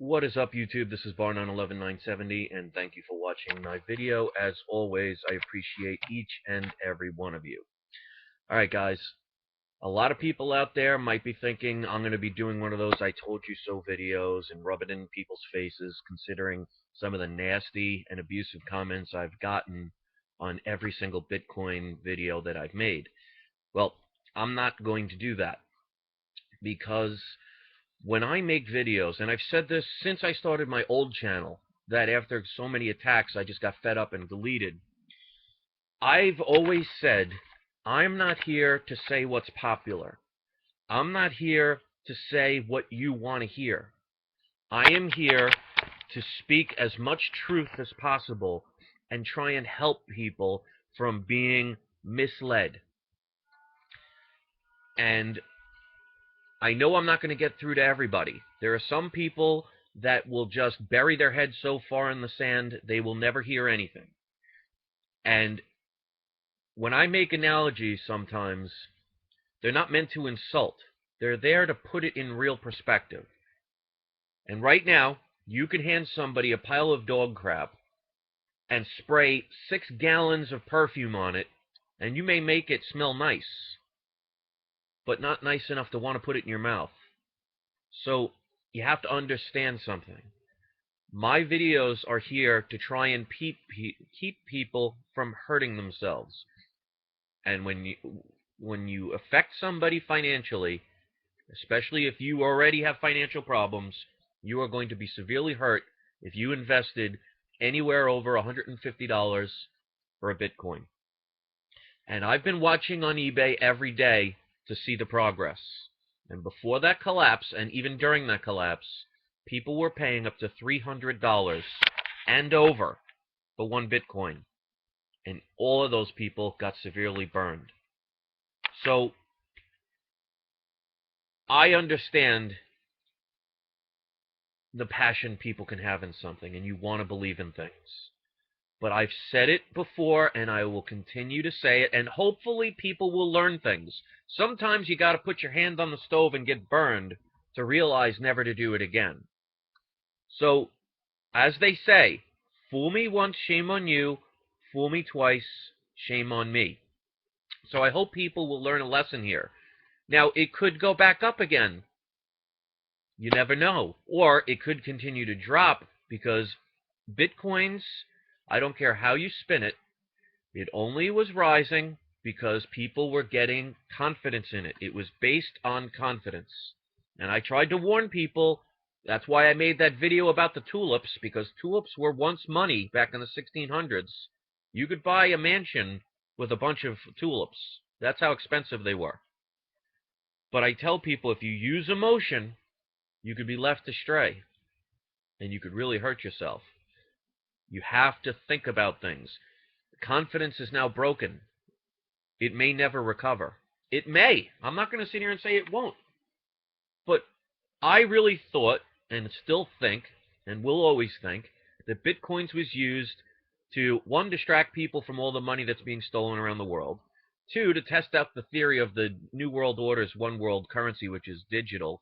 What is up, YouTube? This is Bar911970, and thank you for watching my video. As always, I appreciate each and every one of you. Alright, guys. A lot of people out there might be thinking I'm going to be doing one of those I told you so videos and rub it in people's faces, considering some of the nasty and abusive comments I've gotten on every single Bitcoin video that I've made. Well, I'm not going to do that, because when I make videos, and I've said this since I started my old channel, that after so many attacks I just got fed up and deleted, I've always said, I'm not here to say what's popular. I'm not here to say what you want to hear. I am here to speak as much truth as possible and try and help people from being misled. And I know I'm not going to get through to everybody. There are some people that will just bury their heads so far in the sand they will never hear anything. And when I make analogies sometimes, they're not meant to insult. They're there to put it in real perspective. And right now, you can hand somebody a pile of dog crap and spray 6 gallons of perfume on it, and you may make it smell nice, but not nice enough to want to put it in your mouth. So you have to understand something. My videos are here to try and keep people from hurting themselves. And when you affect somebody financially, especially if you already have financial problems, you are going to be severely hurt if you invested anywhere over $150 for a Bitcoin. And I've been watching on eBay every day to see the progress. And before that collapse, and even during that collapse, people were paying up to $300 and over for one Bitcoin. And all of those people got severely burned. So I understand the passion people can have in something, and you want to believe in things. But I've said it before, and I will continue to say it, and hopefully people will learn things. Sometimes you got to put your hand on the stove and get burned to realize never to do it again. So, as they say, fool me once, shame on you. Fool me twice, shame on me. So I hope people will learn a lesson here. Now, it could go back up again. You never know. Or it could continue to drop, because Bitcoins, I don't care how you spin it, it only was rising because people were getting confidence in it. It was based on confidence. And I tried to warn people. That's why I made that video about the tulips, because tulips were once money back in the 1600s. You could buy a mansion with a bunch of tulips. That's how expensive they were. But I tell people, if you use emotion, you could be left astray, and you could really hurt yourself. You have to think about things. Confidence is now broken. It may never recover. It may. I'm not going to sit here and say it won't. But I really thought, and still think, and will always think, that Bitcoins was used to, 1, distract people from all the money that's being stolen around the world, 2, to test out the theory of the New World Order's one world currency, which is digital,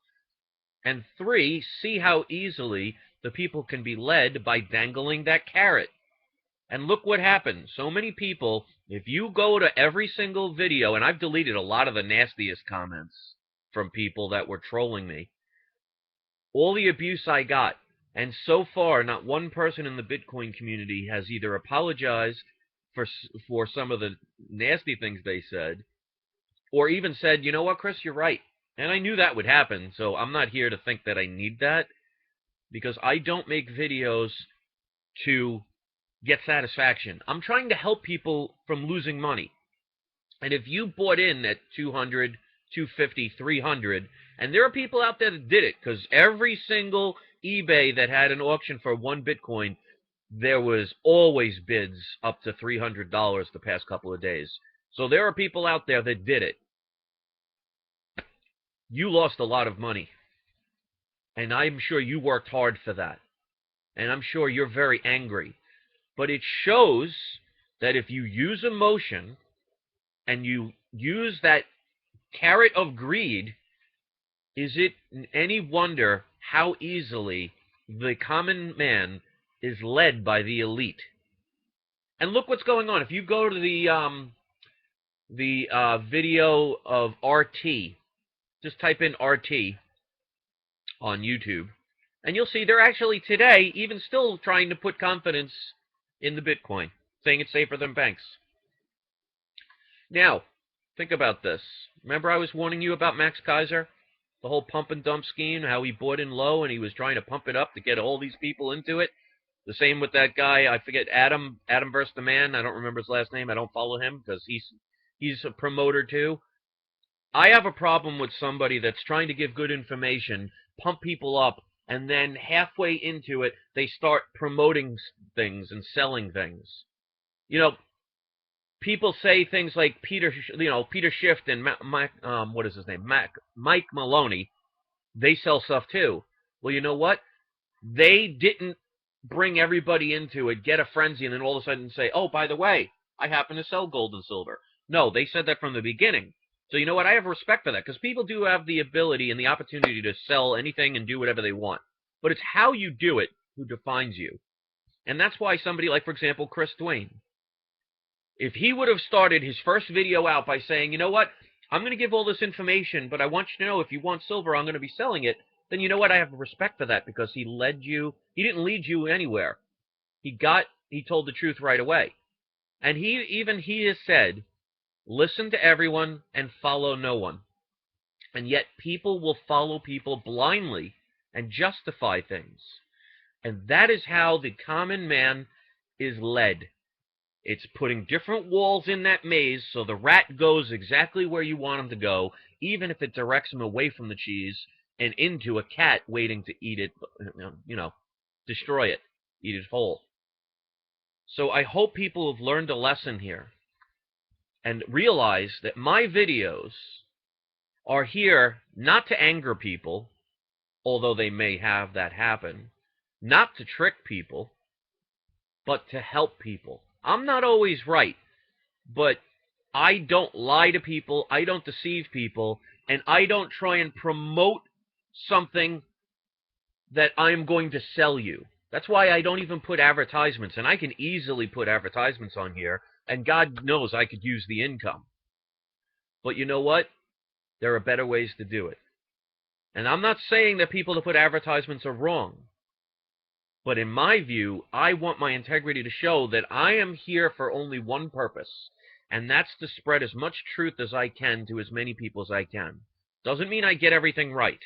and 3, see how easily the people can be led by dangling that carrot. And look what happened. So many people, if you go to every single video, and I've deleted a lot of the nastiest comments from people that were trolling me, all the abuse I got, and so far not one person in the Bitcoin community has either apologized for some of the nasty things they said, or even said, you know what, Chris, you're right. And I knew that would happen, so I'm not here to think that I need that, because I don't make videos to get satisfaction. I'm trying to help people from losing money. And if you bought in at 200, 250, 300, and there are people out there that did it, because every single eBay that had an auction for one Bitcoin, there was always bids up to $300 the past couple of days. So there are people out there that did it. You lost a lot of money. And I'm sure you worked hard for that. And I'm sure you're very angry. But it shows that if you use emotion and you use that carrot of greed, is it any wonder how easily the common man is led by the elite. And look what's going on. If you go to the video of RT, just type in RT on YouTube, and you'll see they're actually today even still trying to put confidence in the Bitcoin, saying it's safer than banks. Now, think about this. Remember I was warning you about Max Kaiser? The whole pump and dump scheme, how he bought in low and he was trying to pump it up to get all these people into it. The same with that guy, I forget, Adam versus the Man. I don't remember his last name. I don't follow him because he's a promoter too. I have a problem with somebody that's trying to give good information, pump people up, and then halfway into it, they start promoting things and selling things. You know, people say things like Peter Schiff and what is his name, Mike Maloney. They sell stuff too. Well, you know what? They didn't bring everybody into it, get a frenzy, and then all of a sudden say, "Oh, by the way, I happen to sell gold and silver." No, they said that from the beginning. So you know what? I have respect for that because people do have the ability and the opportunity to sell anything and do whatever they want. But it's how you do it who defines you. And that's why somebody like, for example, Chris Duane, if he would have started his first video out by saying, you know what, I'm going to give all this information, but I want you to know if you want silver, I'm going to be selling it, then you know what? I have respect for that because he led you. He didn't lead you anywhere. He told the truth right away. And he has said, listen to everyone and follow no one. And yet people will follow people blindly and justify things. And that is how the common man is led. It's putting different walls in that maze so the rat goes exactly where you want him to go, even if it directs him away from the cheese and into a cat waiting to eat it, destroy it, eat it whole. So I hope people have learned a lesson here and realize that my videos are here not to anger people, although they may have that happen, not to trick people, but to help people. I'm not always right, but I don't lie to people, I don't deceive people, and I don't try and promote something that I'm going to sell you. That's why I don't even put advertisements, and I can easily put advertisements on here, and God knows I could use the income. But you know what? There are better ways to do it. And I'm not saying that people that put advertisements are wrong. But in my view, I want my integrity to show that I am here for only one purpose, and that's to spread as much truth as I can to as many people as I can. Doesn't mean I get everything right.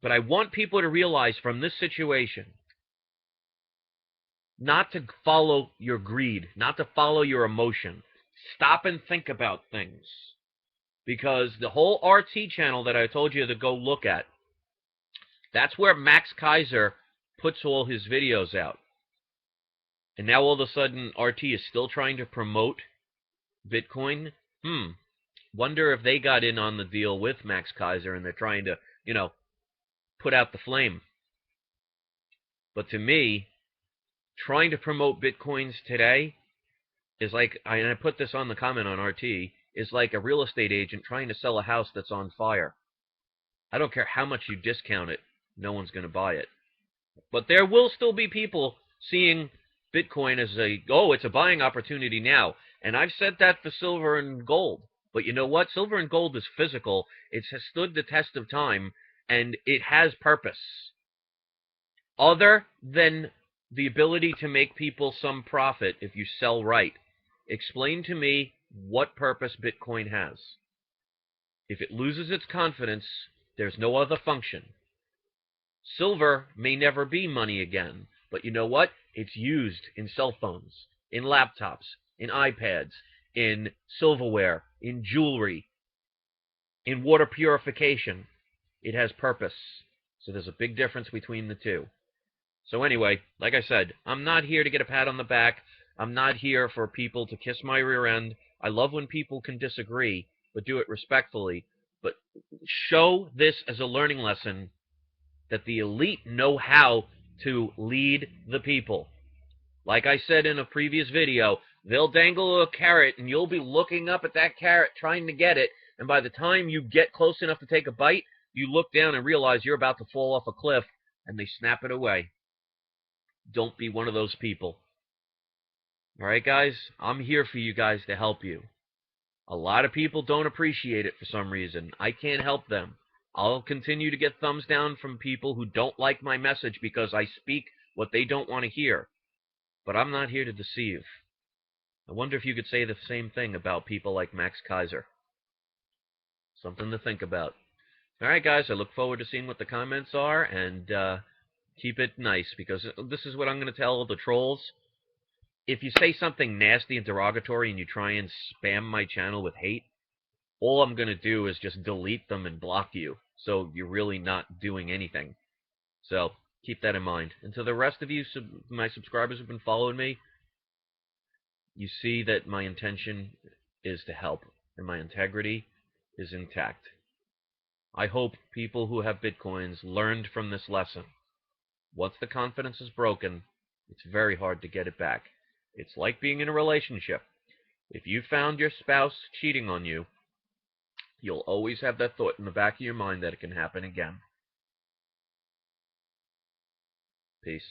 But I want people to realize from this situation not to follow your greed, not to follow your emotion. Stop and think about things. Because the whole RT channel that I told you to go look at, that's where Max Kaiser puts all his videos out. And now all of a sudden RT is still trying to promote Bitcoin. Wonder if they got in on the deal with Max Kaiser and they're trying to, put out the flame. But to me, trying to promote Bitcoins today is like, and I put this on the comment on RT, is like a real estate agent trying to sell a house that's on fire. I don't care how much you discount it, no one's going to buy it. But there will still be people seeing Bitcoin as it's a buying opportunity now. And I've said that for silver and gold. But you know what? Silver and gold is physical. It has stood the test of time, and it has purpose. Other than the ability to make people some profit if you sell right. Explain to me what purpose Bitcoin has. If it loses its confidence, there's no other function. Silver may never be money again, but you know what? It's used in cell phones, in laptops, in iPads, in silverware, in jewelry, in water purification. It has purpose. So there's a big difference between the two. So anyway, like I said, I'm not here to get a pat on the back. I'm not here for people to kiss my rear end. I love when people can disagree, but do it respectfully. But show this as a learning lesson that the elite know how to lead the people. Like I said in a previous video, they'll dangle a carrot and you'll be looking up at that carrot trying to get it, and by the time you get close enough to take a bite, you look down and realize you're about to fall off a cliff and they snap it away. Don't be one of those people. All right, guys? I'm here for you guys to help you. A lot of people don't appreciate it for some reason. I can't help them. I'll continue to get thumbs down from people who don't like my message because I speak what they don't want to hear. But I'm not here to deceive. I wonder if you could say the same thing about people like Max Kaiser. Something to think about. All right, guys, I look forward to seeing what the comments are, and keep it nice, because this is what I'm going to tell the trolls. If you say something nasty and derogatory and you try and spam my channel with hate, all I'm going to do is just delete them and block you. So you're really not doing anything. So keep that in mind. And to the rest of you, my subscribers who've been following me, you see that my intention is to help, and my integrity is intact. I hope people who have Bitcoins learned from this lesson. Once the confidence is broken, it's very hard to get it back. It's like being in a relationship. If you found your spouse cheating on you, you'll always have that thought in the back of your mind that it can happen again. Peace.